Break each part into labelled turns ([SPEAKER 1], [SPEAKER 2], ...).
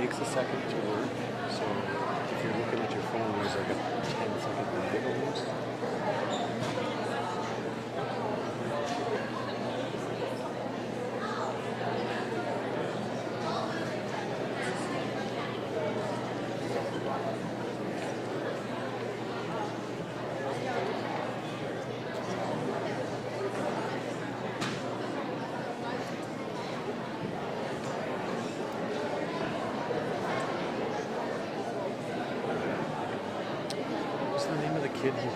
[SPEAKER 1] takes a second to work. So if you're looking at your phone, there's like a 10-second delay almost. What's the name of the kid who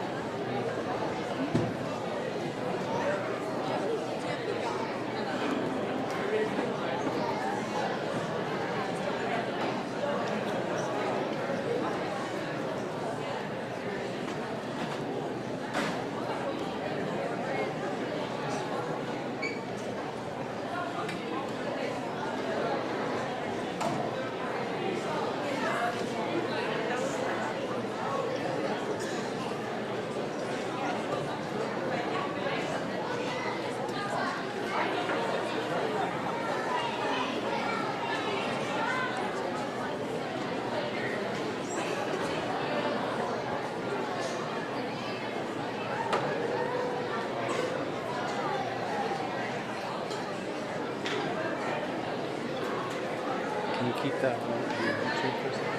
[SPEAKER 1] can you keep that on YouTube for a second?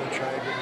[SPEAKER 1] I'll try again.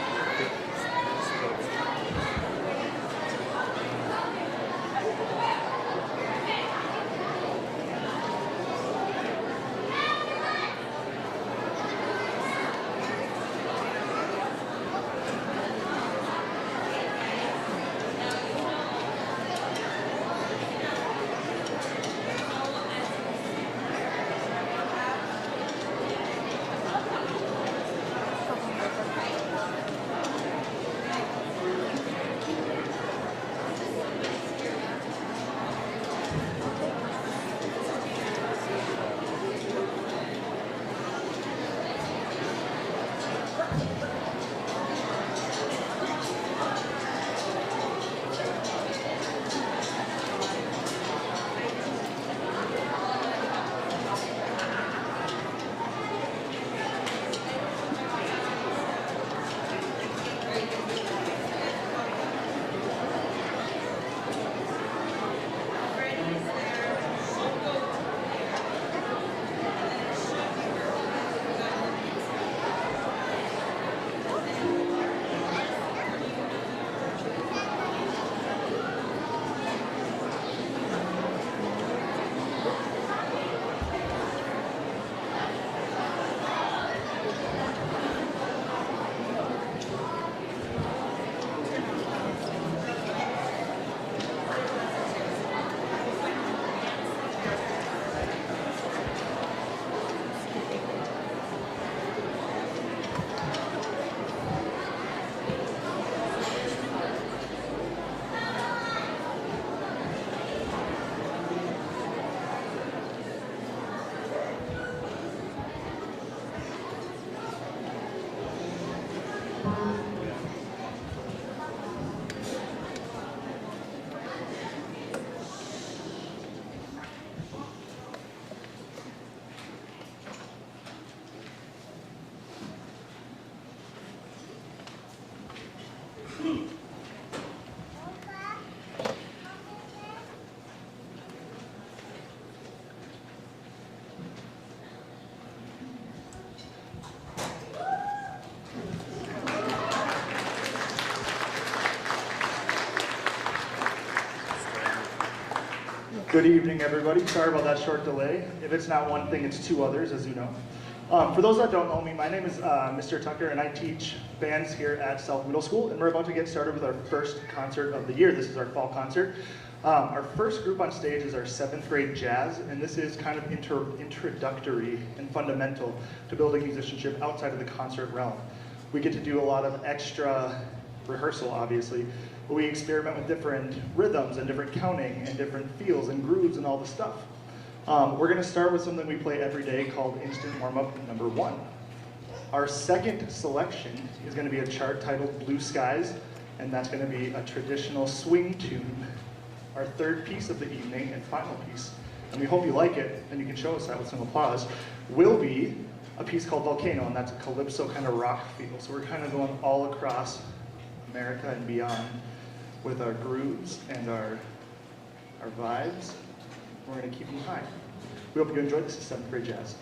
[SPEAKER 2] Good evening, everybody. Sorry about that short delay. If it's not one thing, it's two others, as you know. For those that don't know me, my name is Mr. Tucker, and I teach bands here at South Middle School, and we're about to get started with our first concert of the year. This is our fall concert. Our first group on stage is our 7th grade jazz, and this is kind of introductory and fundamental to building musicianship outside of the concert realm. We get to do a lot of extra rehearsal, obviously, but we experiment with different rhythms and different counting and different feels and grooves and all the stuff. We're going to start with something we play every day called Instant Warm-Up number 1. Our second selection is going to be a chart titled Blue Skies, and that's going to be a traditional swing tune. Our third piece of the evening and final piece, and we hope you like it, and you can show us that with some applause, will be a piece called Volcano, and that's a calypso kind of rock feel. So we're kind of going all across America and beyond with our grooves and our vibes. We're going to keep them high. We hope you enjoy this. This is 7th grade jazz.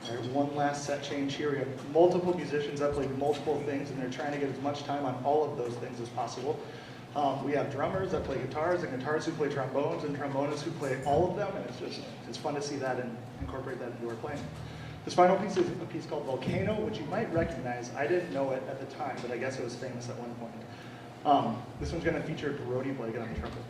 [SPEAKER 2] All right, one last set change here. We have multiple musicians that play multiple things, and they're trying to get as much time on all of those things as possible. We have drummers that play guitars, and guitarists who play trombones, and trombonists who play all of them, and it's fun to see that and incorporate that into our playing. This final piece is a piece called Volcano, which you might recognize. I didn't know it at the time, but I guess it was famous at one point. This one's going to feature Brody Blake on the trumpet.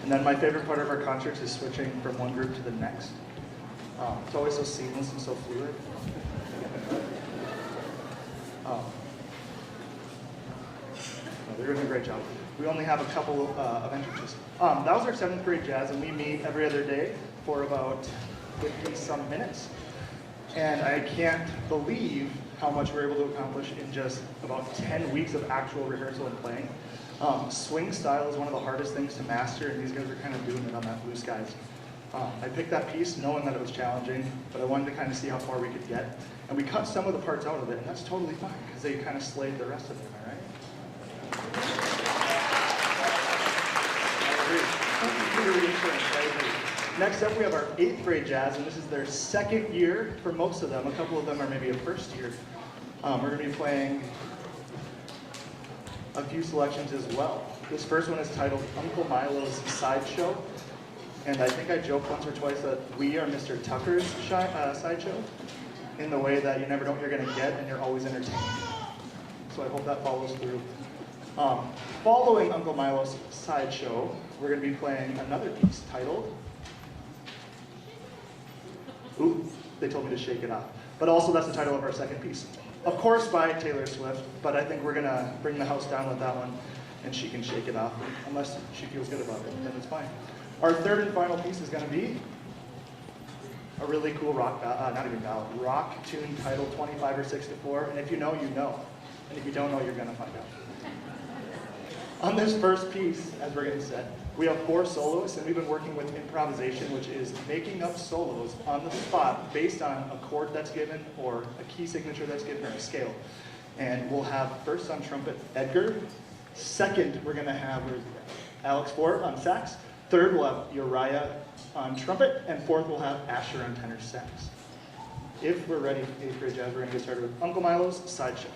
[SPEAKER 2] And then my favorite part of our concerts is switching from one group to the next. It's always so seamless and so fluid. They're doing a great job. We only have a couple of entrances. That was our 7th grade jazz, and we meet every other day for about 50-some minutes. And I can't believe how much we're able to accomplish in just about 10 weeks of actual rehearsal and playing. Swing style is one of the hardest things to master, and these guys are kind of doing it on that Blue Skies. I picked that piece knowing that it was challenging, but I wanted to kind of see how far we could get. And we cut some of the parts out of it, and that's totally fine, because they kind of slayed the rest of it, all right? Next up, we have our 8th grade jazz, and this is their 2nd year for most of them. A couple of them are maybe a 1st year. We're going to be playing a few selections as well. This first one is titled Uncle Milo's Sideshow. And I think I joked once or twice that we are Mr. Tucker's sideshow, in the way that you never know what you're going to get and you're always entertained. So I hope that follows through. Following Uncle Milo's Sideshow, we're going to be playing another piece titled, ooh, they told me to shake it off. But also that's the title of our second piece. Of course by Taylor Swift, but I think we're going to bring the house down with that one and she can shake it off. Unless she feels good about it, then it's fine. Our third and final piece is going to be a really cool rock tune titled 25 or 6 to 4. And if you know, you know. And if you don't know, you're going to find out. On this first piece, as we're getting set, we have 4 soloists, and we've been working with improvisation, which is making up solos on the spot based on a chord that's given, or a key signature that's given, or a scale. And we'll have first on trumpet, Edgar. Second, we're going to have Alex Ford on sax. Third, we'll have Uriah on trumpet. And fourth, we'll have Asher on tenor sax. If we're ready for 8th grade jazz, we're going to get started with Uncle Milo's Sideshow.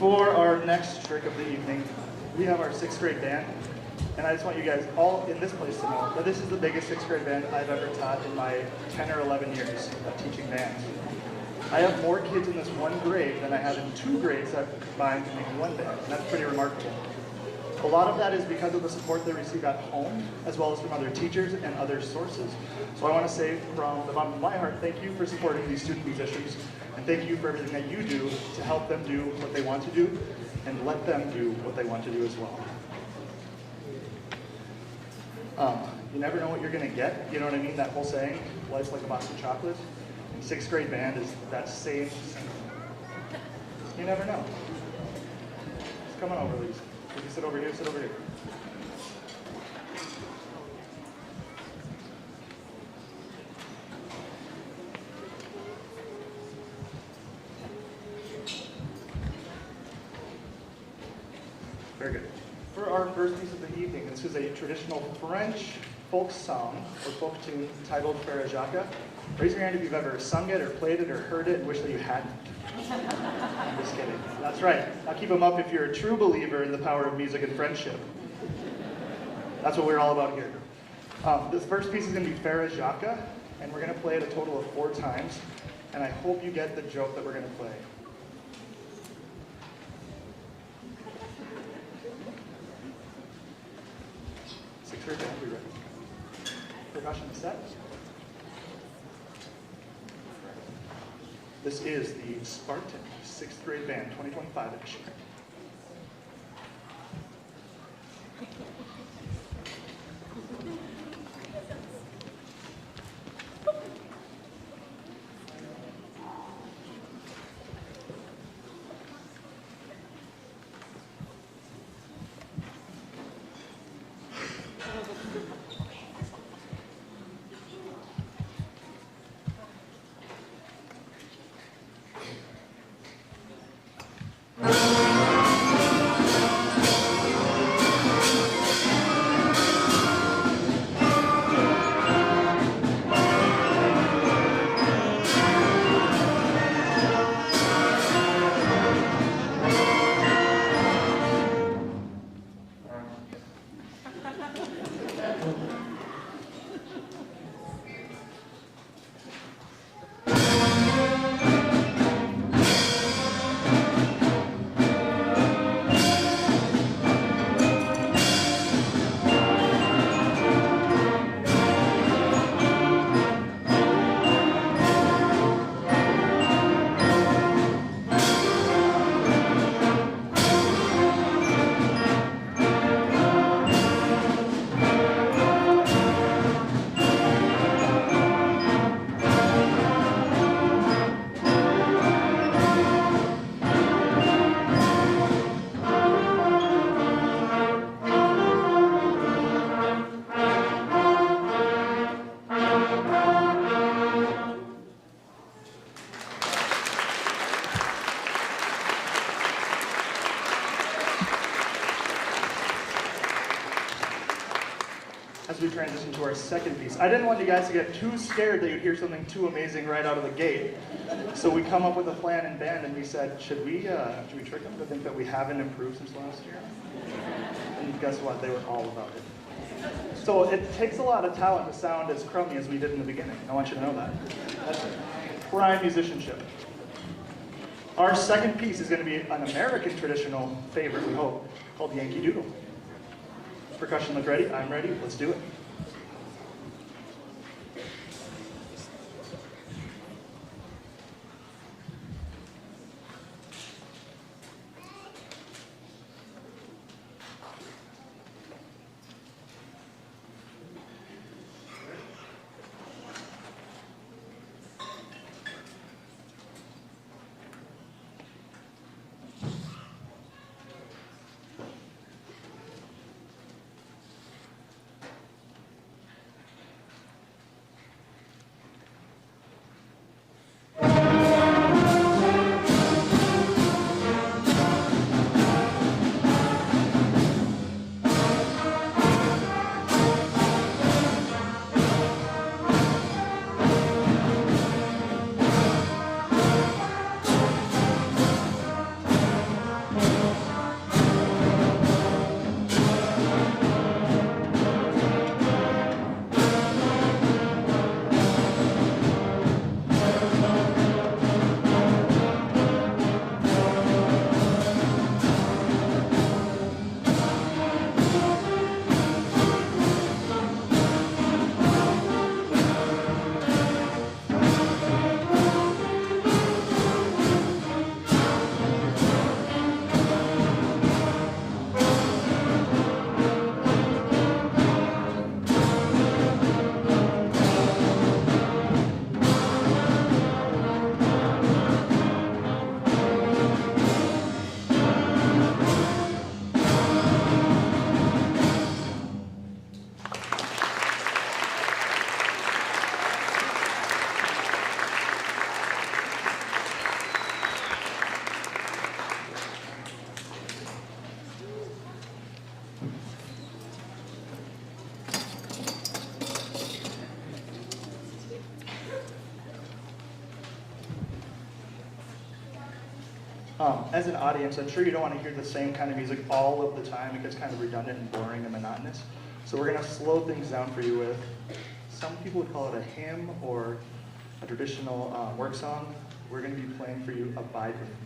[SPEAKER 2] For our next trick of the evening, we have our sixth grade band. And I just want you guys all in this place to know that this is the biggest sixth grade band I've ever taught in my 10 or 11 years of teaching bands. I have more kids in this one grade than I have in 2 grades that combined to make one band, and that's pretty remarkable. A lot of that is because of the support they receive at home, as well as from other teachers and other sources. So I want to say from the bottom of my heart, thank you for supporting these student musicians, and thank you for everything that you do to help them do what they want to do, and let them do what they want to do as well. You never know what you're going to get, you know what I mean? That whole saying, life's like a box of chocolates. And sixth grade band is that same sentiment. You never know. Just come on over, Lisa. If you sit over here, sit over here. Very good. For our first piece of the evening, this is a traditional French folk song or folk tune titled Frère Jacques. Raise your hand if you've ever sung it or played it or heard it and wish that you hadn't. I'm just kidding. That's right. Now keep them up if you're a true believer in the power of music and friendship. That's what we're all about here. This first piece is going to be Frère Jacques, and we're going to play it a total of 4 times. And I hope you get the joke that we're going to play. Sixth grade band, we ready? Percussion set. This is the Spartan 6th grade band 2025 edition. As we transition to our second piece, I didn't want you guys to get too scared that you'd hear something too amazing right out of the gate. So we come up with a plan in band and we said, should we trick them to think that we haven't improved since last year? And guess what? They were all about it. So it takes a lot of talent to sound as crummy as we did in the beginning. I want you to know that. That's prime musicianship. Our second piece is going to be an American traditional favorite, we hope, called Yankee Doodle. Percussion look ready? I'm ready. Let's do it. As an audience, I'm sure you don't want to hear the same kind of music all of the time. It gets kind of redundant and boring and monotonous. So we're going to slow things down for you with, some people would call it a hymn or a traditional work song. We're going to be playing for you Abide With Me.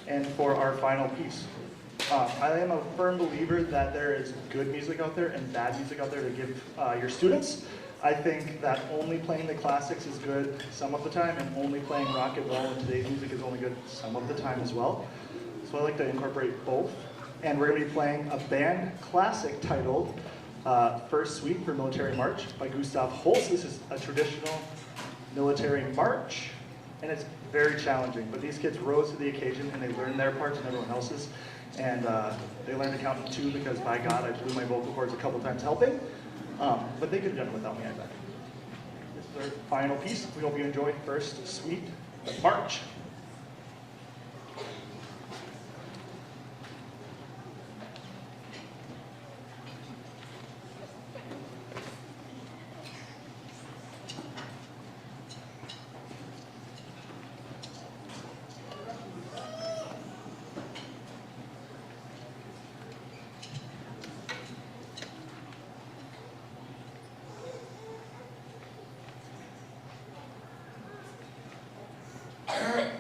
[SPEAKER 2] And for our final piece, I am a firm believer that there is good music out there and bad music out there to give your students. I think that only playing the classics is good some of the time, and only playing rock and roll and today's music is only good some of the time as well. So I like to incorporate both. And we're going to be playing a band classic titled First Suite for Military March by Gustav Holst. This is a traditional military march, and it's very challenging, but these kids rose to the occasion and they learned their parts and everyone else's, and they learned to count to 2 because, by God, I blew my vocal cords a couple times helping, but they could have done it without me, I bet. This is our final piece. We hope you enjoy First Suite March.
[SPEAKER 3] All right.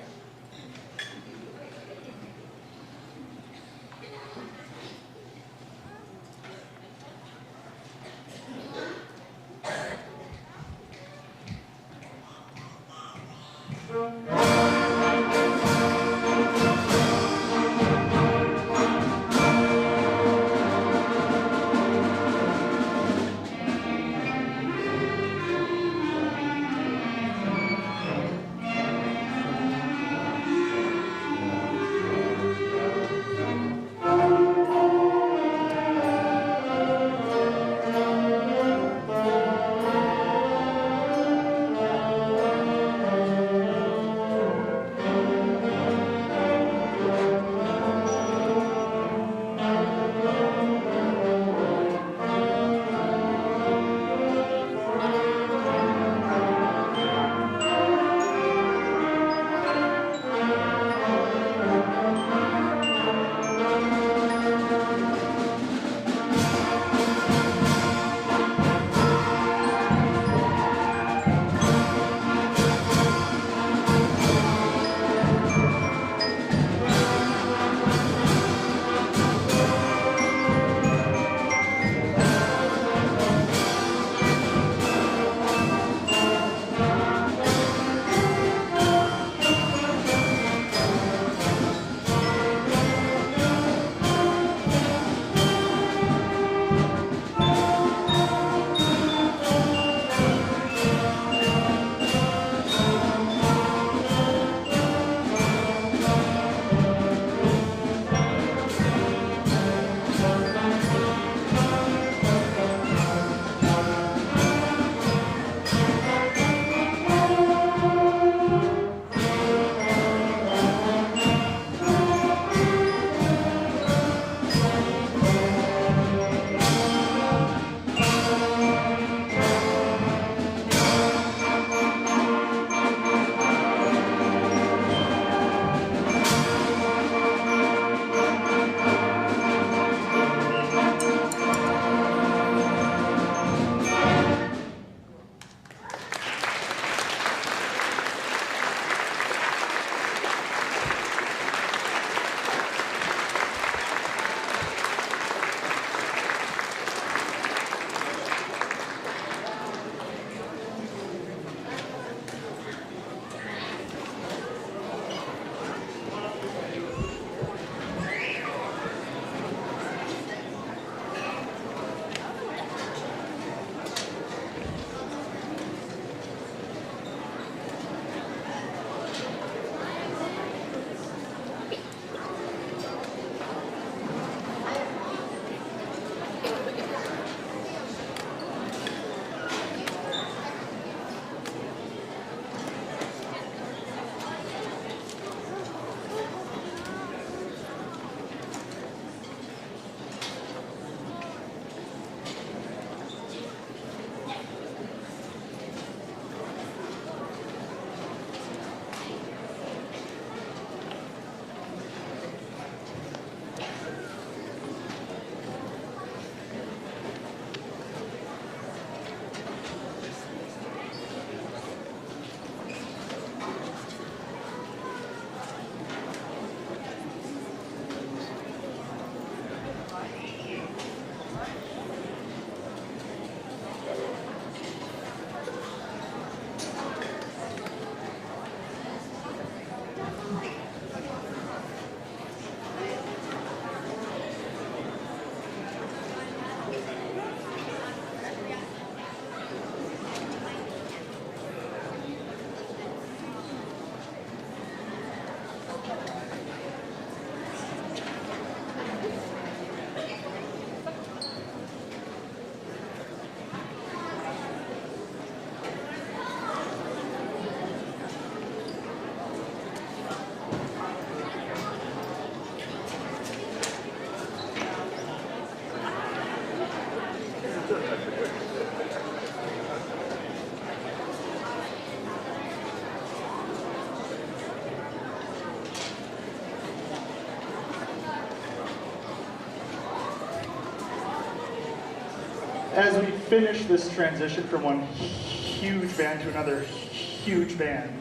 [SPEAKER 2] as we finish this transition from one huge band to another huge band,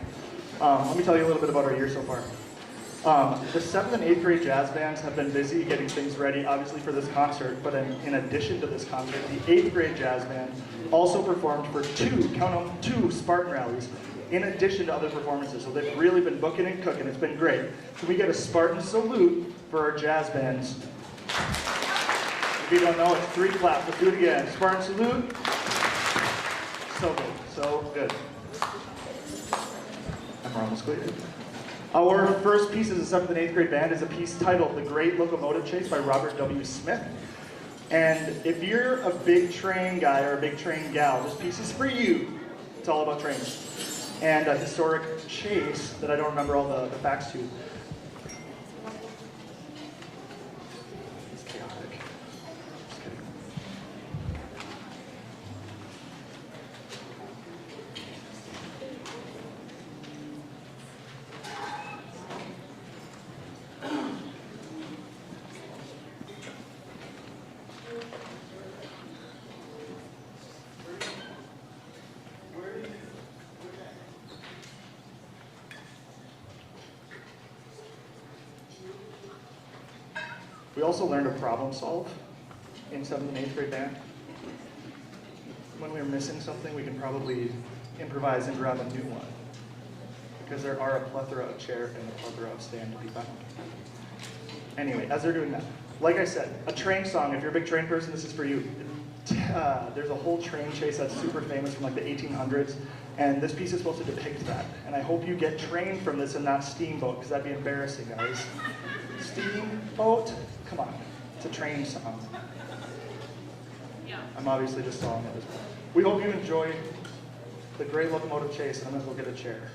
[SPEAKER 2] let me tell you a little bit about our year so far. The 7th and 8th grade jazz bands have been busy getting things ready, obviously, for this concert, but in addition to this concert, the 8th grade jazz band also performed for two Spartan rallies, in addition to other performances. So they've really been booking and cooking. It's been great. Can we get a Spartan salute for our jazz bands? If you don't know, it's 3 claps. Let's do it again. Spartan salute. So good. So good. And we're almost clear. Our first piece as a 7th and 8th grade band is a piece titled The Great Locomotive Chase by Robert W. Smith. And if you're a big train guy or a big train gal, this piece is for you. It's all about trains. And a historic chase that I don't remember all the facts to. It's chaotic. Just kidding. We also learned to problem solve in 7th and 8th grade band. When we're missing something, we can probably improvise and grab a new one, because there are a plethora of chair and a plethora of stand to be found. Anyway, as they're doing that, like I said, a train song, if you're a big train person, this is for you. There's a whole train chase that's super famous from like the 1800s, and this piece is supposed to depict that. And I hope you get train from this and not steamboat, because that'd be embarrassing, guys. Steamboat? Come on, it's a train song. I'm obviously just stalling at this point. We hope you enjoy The Great Locomotive Chase, and I'm gonna go get a chair.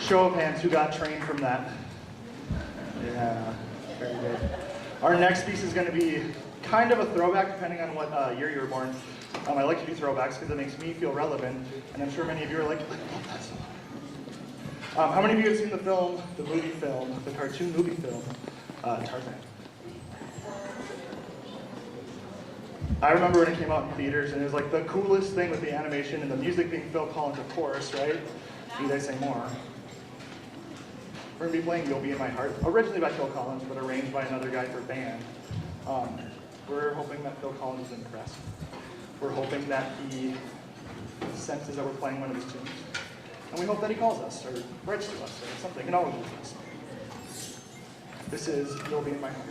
[SPEAKER 2] Show of hands who got trained from that. Yeah, very good. Our next piece is going to be kind of a throwback depending on what year you were born. I like to do throwbacks because it makes me feel relevant, and I'm sure many of you are like, I love that song. How many of you have seen the film, the movie film, the cartoon movie film, Tarzan? I remember when it came out in theaters, and it was like the coolest thing with the animation and the music being Phil Collins, of course, right? Need I say more? We're going to be playing You'll Be in My Heart, originally by Phil Collins, but arranged by another guy for band. We're hoping that Phil Collins is impressed. We're hoping that he senses that we're playing one of his tunes. And we hope that he calls us, or writes to us, or something, and all of those things. This is You'll Be in My Heart.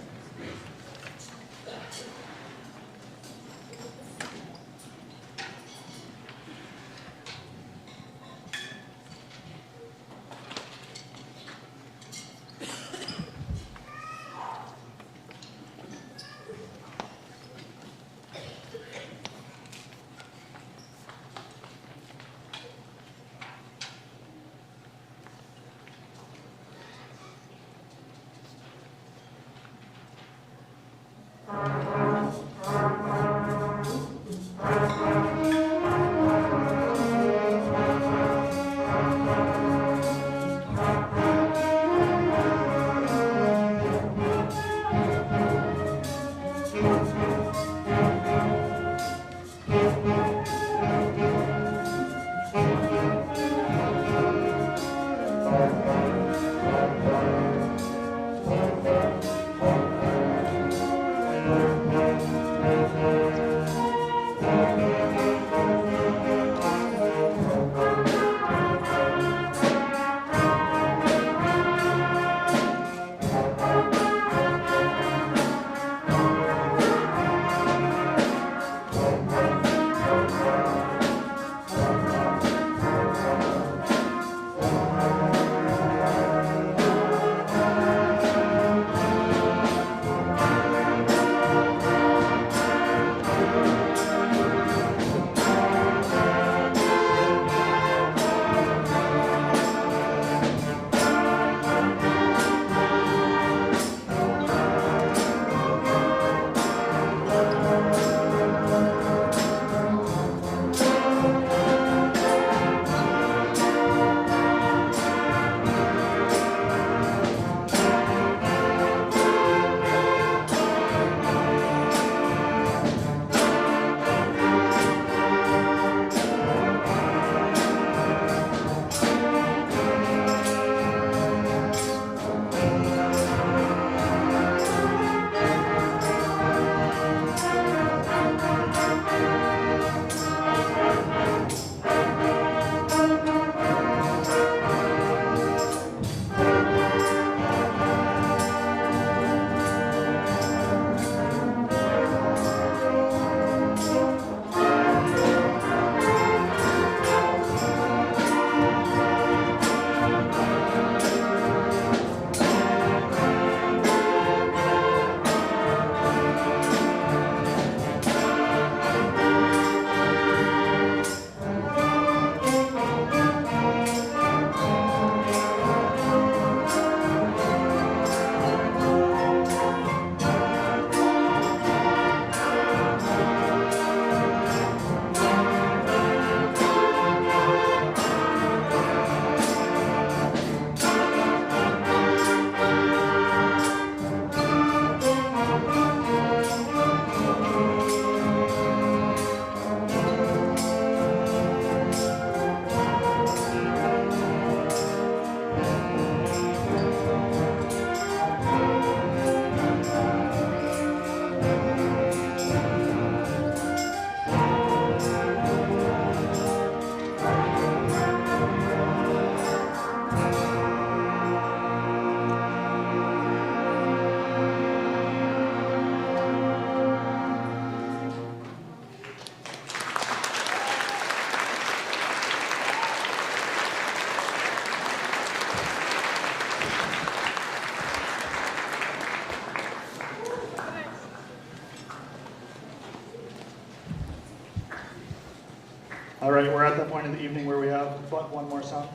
[SPEAKER 2] All right, we're at that point in the evening where we have but one more song.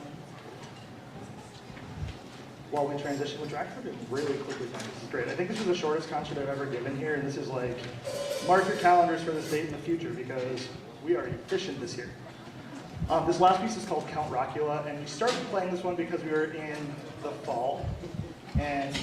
[SPEAKER 2] While we transition, which actually did really quickly. This is great. I think this is the shortest concert I've ever given here, and this is like, mark your calendars for this date in the future because we are efficient this year. This last piece is called Count Rockula, and we started playing this one because we were in the fall, and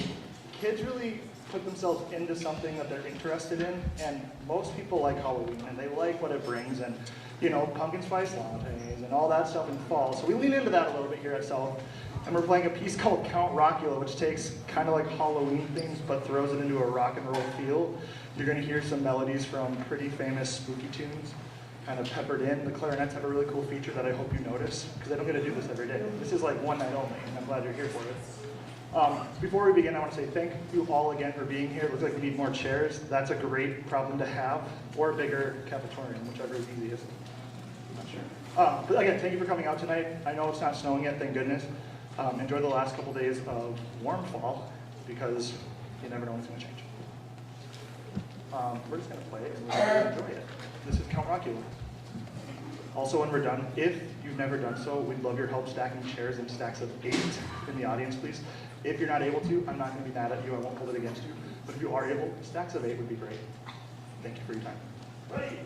[SPEAKER 2] kids really put themselves into something that they're interested in, and most people like Halloween, and they like what it brings, and you know, pumpkin spice lattes and all that stuff in fall. So we lean into that a little bit here at South, and we're playing a piece called Count Rockula, which takes kind of like Halloween themes, but throws it into a rock and roll feel. You're gonna hear some melodies from pretty famous spooky tunes, kind of peppered in. The clarinets have a really cool feature that I hope you notice, because I don't get to do this every day. This is like one night only, and I'm glad you're here for it. Before we begin, I want to say thank you all again for being here. It looks like we need more chairs. That's a great problem to have, or a bigger cafetorium, whichever is easiest. I'm not sure. But again, thank you for coming out tonight. I know it's not snowing yet, thank goodness. Enjoy the last couple days of warm fall, because you never know when it's going to change. We're just going to play it, and we're going to enjoy it. This is Count Rockula. Also, when we're done, if you've never done so, we'd love your help stacking chairs in stacks of 8 in the audience, please. If you're not able to, I'm not going to be mad at you. I won't hold it against you. But if you are able, stacks of 8 would be great. Thank you for your time. Ready?